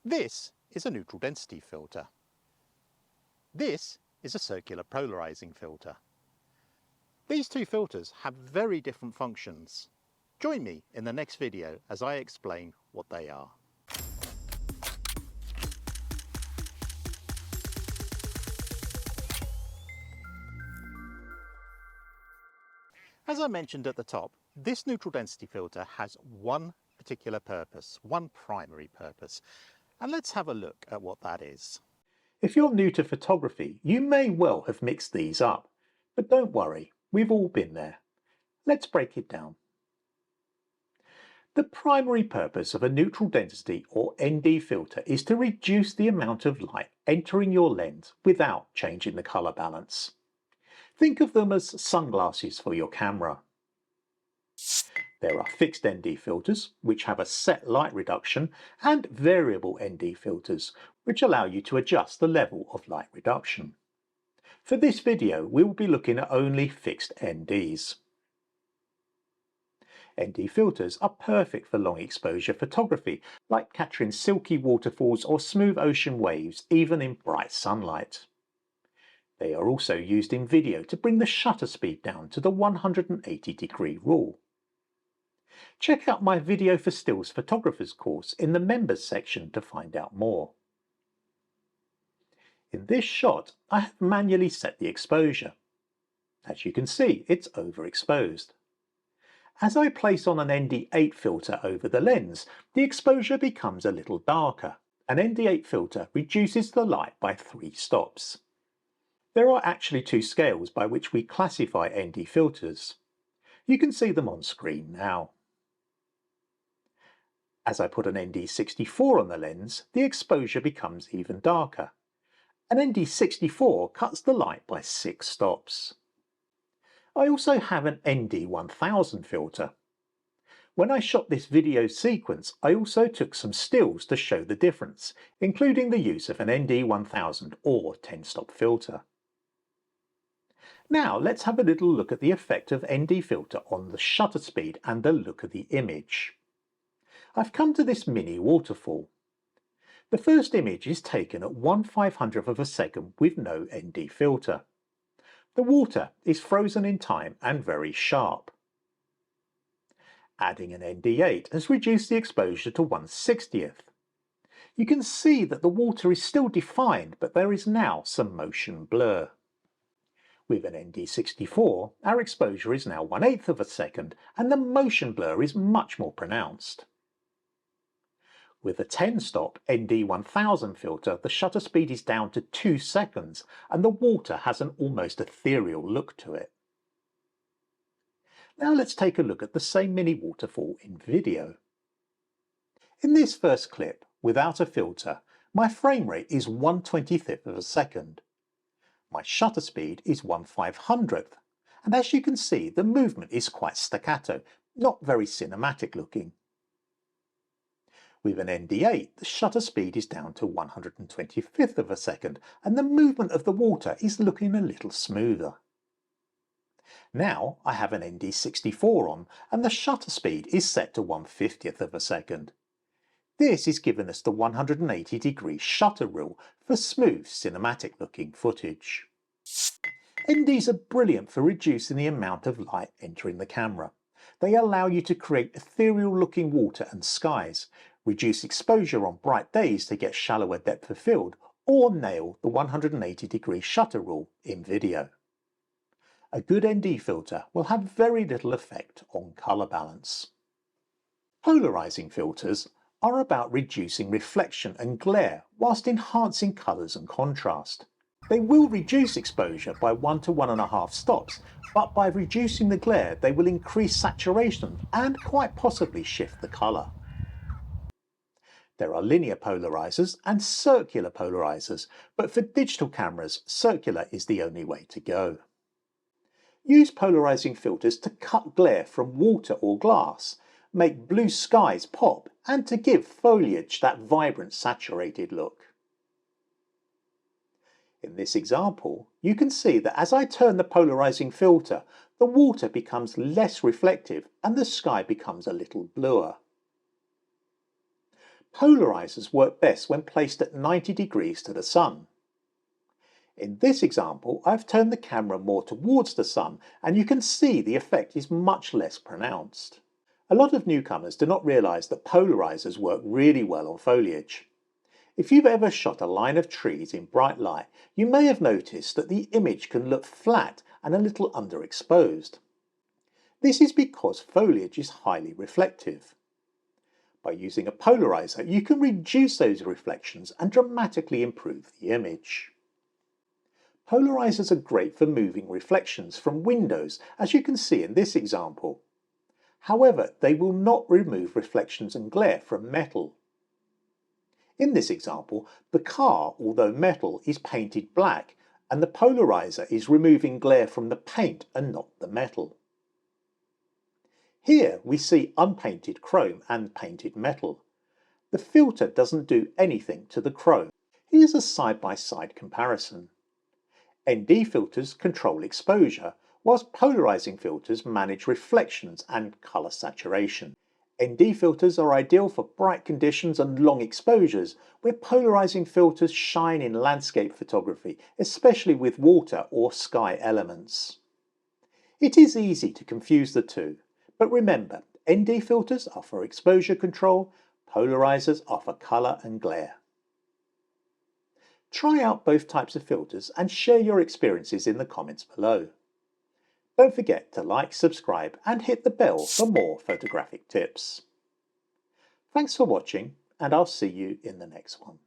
This is a neutral density filter. This is a circular polarizing filter. These two filters have very different functions. Join me in the next video as I explain what they are. As I mentioned at the top, this neutral density filter has one particular purpose, one primary purpose. And let's have a look at what that is. If you're new to photography, you may well have mixed these up, but don't worry, we've all been there. Let's break it down. The primary purpose of a neutral density or ND filter is to reduce the amount of light entering your lens without changing the colour balance. Think of them as sunglasses for your camera. There are fixed ND filters, which have a set light reduction, and variable ND filters, which allow you to adjust the level of light reduction. For this video, we will be looking at only fixed NDs. ND filters are perfect for long exposure photography, like capturing silky waterfalls or smooth ocean waves, even in bright sunlight. They are also used in video to bring the shutter speed down to the 180-degree rule. Check out my Video for Stills Photographers course in the Members section to find out more. In this shot, I have manually set the exposure. As you can see, it's overexposed. As I place on an ND8 filter over the lens, the exposure becomes a little darker. An ND8 filter reduces the light by 3 stops. There are actually 2 scales by which we classify ND filters. You can see them on screen now. As I put an ND64 on the lens, the exposure becomes even darker. An ND64 cuts the light by 6 stops. I also have an ND1000 filter. When I shot this video sequence, I also took some stills to show the difference, including the use of an ND1000 or 10-stop filter. Now let's have a little look at the effect of ND filter on the shutter speed and the look of the image. I've come to this mini waterfall. The first image is taken at 1/500th of a second with no ND filter. The water is frozen in time and very sharp. Adding an ND8 has reduced the exposure to 1/60th. You can see that the water is still defined, but there is now some motion blur. With an ND64, our exposure is now 1/8th of a second, and the motion blur is much more pronounced. With a 10-stop ND1000 filter, the shutter speed is down to 2 seconds, and the water has an almost ethereal look to it. Now let's take a look at the same mini waterfall in video. In this first clip, without a filter, my frame rate is 1/25th of a second. My shutter speed is 1/500th, and as you can see, the movement is quite staccato, not very cinematic looking. With an ND8, the shutter speed is down to 125th of a second, and the movement of the water is looking a little smoother. Now I have an ND64 on, and the shutter speed is set to 1/50th of a second. This is giving us the 180-degree shutter rule for smooth cinematic looking footage. NDs are brilliant for reducing the amount of light entering the camera. They allow you to create ethereal looking water and skies, reduce exposure on bright days to get shallower depth of field, or nail the 180-degree shutter rule in video. A good ND filter will have very little effect on colour balance. Polarising filters are about reducing reflection and glare whilst enhancing colours and contrast. They will reduce exposure by 1 to 1.5 stops, but by reducing the glare they will increase saturation and quite possibly shift the colour. There are linear polarisers and circular polarisers, but for digital cameras, circular is the only way to go. Use polarising filters to cut glare from water or glass, make blue skies pop, and to give foliage that vibrant, saturated look. In this example, you can see that as I turn the polarising filter, the water becomes less reflective and the sky becomes a little bluer. Polarisers work best when placed at 90 degrees to the sun. In this example, I've turned the camera more towards the sun and you can see the effect is much less pronounced. A lot of newcomers do not realise that polarisers work really well on foliage. If you've ever shot a line of trees in bright light, you may have noticed that the image can look flat and a little underexposed. This is because foliage is highly reflective. By using a polariser, you can reduce those reflections and dramatically improve the image. Polarisers are great for moving reflections from windows, as you can see in this example. However, they will not remove reflections and glare from metal. In this example, the car, although metal, is painted black, and the polariser is removing glare from the paint and not the metal. Here we see unpainted chrome and painted metal. The filter doesn't do anything to the chrome. Here's a side-by-side comparison. ND filters control exposure, whilst polarizing filters manage reflections and colour saturation. ND filters are ideal for bright conditions and long exposures, where polarizing filters shine in landscape photography, especially with water or sky elements. It is easy to confuse the two, but remember, ND filters are for exposure control, polarizers are for colour and glare. Try out both types of filters and share your experiences in the comments below. Don't forget to like, subscribe and hit the bell for more photographic tips. Thanks for watching and I'll see you in the next one.